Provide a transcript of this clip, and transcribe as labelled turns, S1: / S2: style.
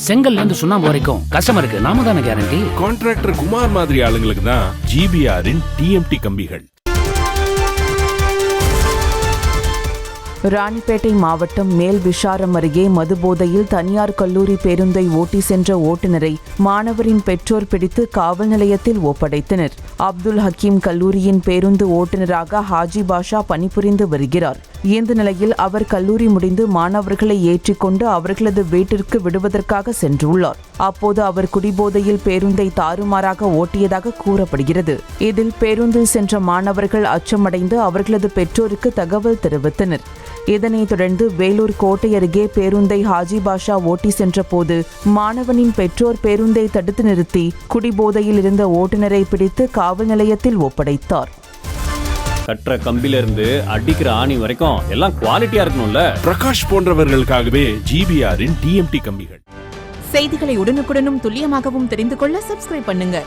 S1: செங்கல்ல இருந்து சுண்ணாம்பு வரைக்கும் கஸ்டமருக்கு நாம தானே கேரண்டி.
S2: கான்ட்ராக்டர் குமார் மாதிரி ஆளுங்களுக்கு தான் ஜிபிஆரின் டிஎம்டி கம்பிகள்.
S3: ராணிப்பேட்டை மாவட்டம் மேல் விஷாரம் அருகே மதுபோதையில் தனியார் கல்லூரி பேருந்தை ஓட்டி சென்ற ஓட்டுநரை மாணவரின் பெற்றோர் பிடித்து காவல் நிலையத்தில் ஒப்படைத்தனர். அப்துல் ஹக்கீம் கல்லூரியின் பேருந்து ஓட்டுநராக ஹாஜி பாஷா பணிபுரிந்து வருகிறார். இந்த நிலையில் அவர் கல்லூரி முடிந்து மாணவர்களை ஏற்றிக்கொண்டு அவர்களது வீட்டிற்கு விடுவதற்காக சென்றுள்ளார். அப்போது அவர் குடிபோதையில் பேருந்தை தாறுமாறாக ஓட்டியதாக கூறப்படுகிறது. இதில் பேருந்தில் சென்ற மாணவர்கள் அச்சமடைந்து அவர்களது பெற்றோருக்கு தகவல் தெரிவித்தனர். இதனைத் தொடர்ந்து வேலூர் கோட்டை அருகே பேருந்தை ஹாஜி பாஷா ஓட்டி சென்ற போது மாணவனின் பெற்றோர் பேருந்தை தடுத்து நிறுத்தி குடிபோதையில் இருந்த ஓட்டுநரை பிடித்து காவல் நிலையத்தில் ஒப்படைத்தார்.
S4: கற்ற கம்பில இருந்து அடிக்கிற ஆணி வரைக்கும் எல்லாம் குவாலிட்டியா இருக்கணும்ல.
S2: பிரகாஷ் போன்றவர்களுக்காகவே ஜிபிஆரின் டிஎம்டி கம்பிகள்.
S5: செய்திகளை உடனுக்குடனும் துல்லியமாகவும் தெரிந்து கொள்ள சப்ஸ்கிரைப் பண்ணுங்க.